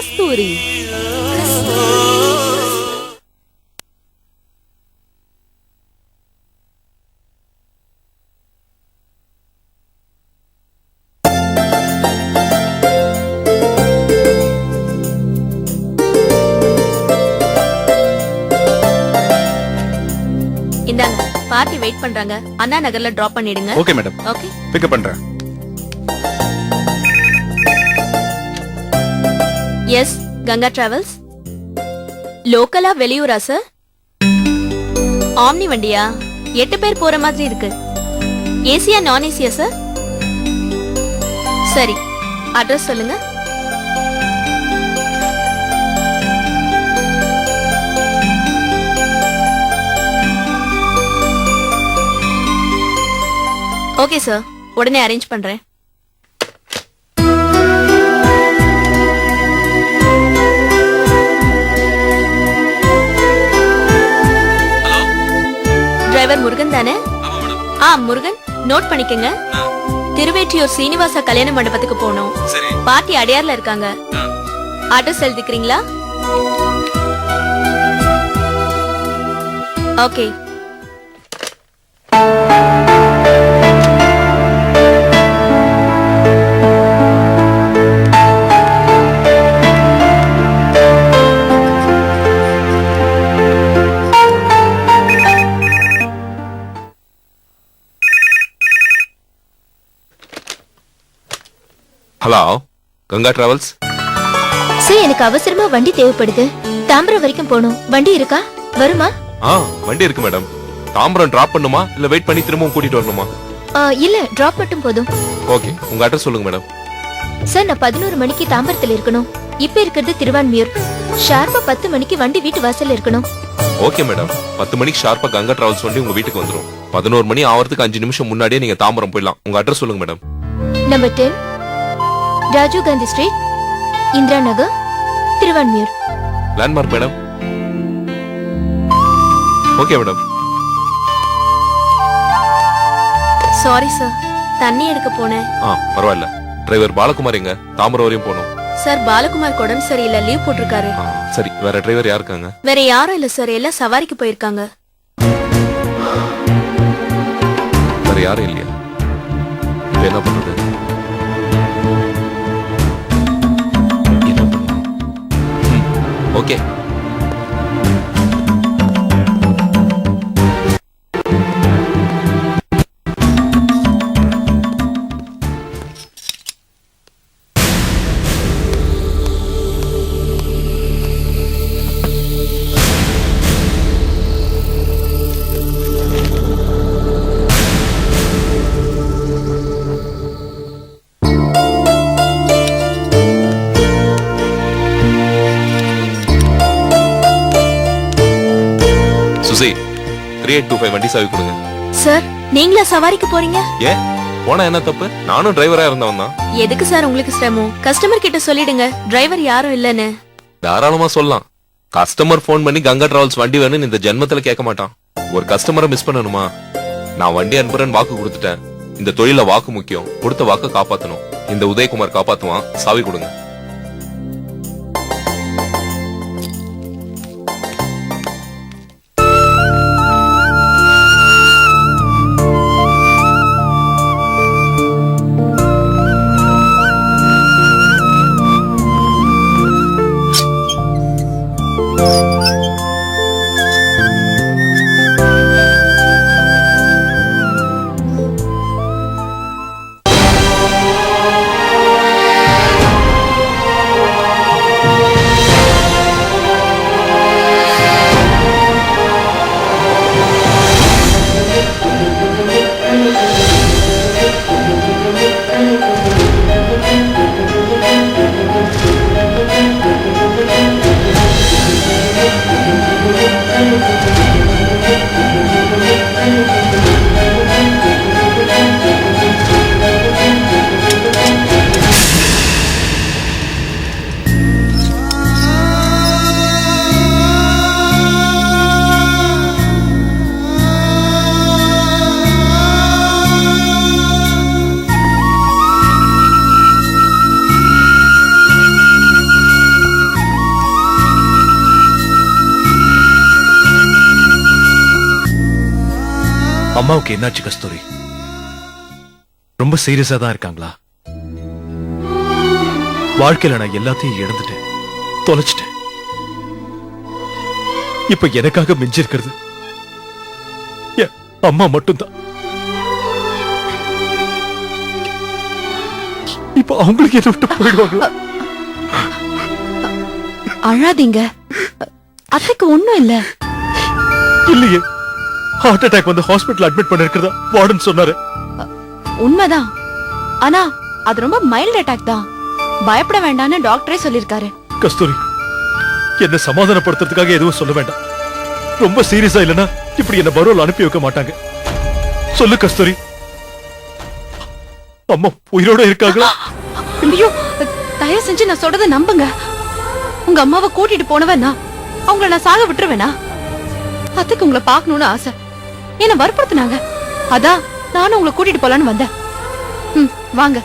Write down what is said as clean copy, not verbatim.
கஸ்தூரி. இந்தாங்க, party wait பண்றாங்க. அண்ணா நகர்ல டிராப் பண்ணிடுங்க. Okay madam. ஓகே, பிக்கப் பண்றேன். Yes, Ganga travels. லோக்கலா வெளியூரா சார்? ஆம்னி வண்டியா? 8 பேர் போற மாதிரி இருக்கு. ஏசியா நான் ஏசியா சார்? சரி, அட்ரஸ் சொல்லுங்க. ஓகே சார், உடனே அரேஞ்ச் பண்றேன். டிரைவர் முருகன் தானே? முருகன், நோட் பண்ணிக்கங்க. திருவேற்றியூர் சீனிவாசா கல்யாண மண்டபத்துக்கு போகணும். பார்ட்டி அடையார்ல இருக்காங்க. அட்ரஸ் எழுதிக்கிறீங்களா? Okay. Hello, Ganga travels. Sir, எனக்கு அவசரமா வண்டி தேவைப்படுது. தாம்பரம் வரைக்கும் போகணும். வண்டி இருக்கா? வருமா? வண்டி இருக்கு மேடம். தாம்பரம் டிராப் பண்ணுமா இல்ல வெயிட் பண்ணி திரும்பவும் கூட்டிட்டு வரணுமா? இல்ல, டிராப் மட்டும் போதும். ஓகே, உங்க அட்ரஸ் சொல்லுங்க மேடம். சார், நான் 11 மணிக்கு தாம்பரத்துல இருக்கணும். இப்ப இருக்கிறது திருவான்மியூர். ஷார்ப்பா 10 மணிக்கு வண்டி வீட்டு வாசல்ல இருக்கணும். ஓகே மேடம், 10 மணிக்கு ஷார்ப்பா கங்கா டிராவல்ஸ் வண்டி உங்க வீட்டுக்கு வந்துரும். 11 மணி ஆவறதுக்கு 5 நிமிஷம் முன்னாடியே நீங்க தாம்பரம் போயிடலாம். உங்க அட்ரஸ் சொல்லுங்க madam. Number 10, Rajiv Gandhi street, Indira Nagar, Thiruvanmiyur. Landmark madam. Okay madam. Sorry sir, தண்ணி எடுக்க போனேன். பரவாயில்ல. டிரைவர் பாலகுமார் எங்க? தாம்பரம் வரையும் போகணும். சார், பாலகுமார் உடம்பு சரியில்லை, லீவ் போட்டிருக்காரு. சரி, வேற டிரைவர் யார் இருக்காங்க? வேற யாரும் இல்ல சார், எல்லாம் சவாரிக்கு போயிருக்காங்க. வேற யாரும் இல்லையா? இப்ப என்ன பண்றது? ஓகே. சுசி, 3825 வண்டி சாவி கொடுங்க. சார், நீங்களா சவாரிக்கு போறீங்க? ஏன் போனா என்ன தப்பு? நானும் டிரைவரா இருந்தவன் தான். எதுக்கு சார் உங்களுக்கு சிரமம்? கஸ்டமர் கிட்ட சொல்லிடுங்க டிரைவர் யாரும் இல்லன்னு. தாராளமா சொல்லலாம். கஸ்டமர் போன் பண்ணி கங்கா டிராவல்ஸ் வண்டி வேணும்னு இந்த ஜென்மத்துல கேட்க மாட்டான். ஒரு கஸ்டமரை மிஸ் பண்ணணுமா? நான் வண்டி அனுப்புறேன்னு வாக்கு கொடுத்துட்டேன். இந்த தொழில வாக்கு முக்கியம். கொடுத்த வாக்க காப்பாத்தணும். இந்த உதயகுமார் காப்பாத்துவான். சாவி கொடுங்க. அம்மாவுக்கு என்னாச்சு கஸ்தூரி? ரொம்ப சீரியஸா தான் இருக்காங்களா? வாழ்க்கையில நான் எல்லாத்தையும் இழந்துட்டேன், தொலைச்சிட்டேன். இப்ப எனக்காக மிஞ்சிருக்கிறது என் அம்மா மட்டும்தான். இப்ப அவங்களுக்கு என்ன விட்டு போயிடுவாங்களா? அழாதீங்க, அத்தைக்கு ஒண்ணும் இல்ல. இல்லையே, ஹார்ட் அட்டாக் வந்து ஹாஸ்பிடல் அட்மிட் பண்ணிருக்கிறதா வார்டன் சொன்னாரு. உண்மைதான், ஆனா அது ரொம்ப மைல்ட் அட்டாக் தான், பயப்பட வேண்டாம்னு டாக்டரே சொல்லிருக்காரு. கஸ்தூரி, என்ன சமாதானப்படுத்துறதுக்காக எதுவும் சொல்ல வேண்டாம். ரொம்ப சீரியஸா இல்லனா இப்படி என்ன பரோல் அனுப்பி வைக்க மாட்டாங்க. சொல்லு கஸ்தூரி, அம்மா உயிரோட இருக்காங்களா? ஐயோ, தயவு செஞ்சு நான் சொல்றத நம்புங்க. உங்க அம்மாவை கூட்டிட்டு போனவன் நான், அவங்கள நான் சாக விட்டுருவேனா? அத்தைக்கு உங்களை பார்க்கணும்னு ஆசை, என்ன வற்புறுத்தினாங்க. அதான் நானும் உங்களை கூட்டிட்டு போலான்னு வந்தேன். வாங்க.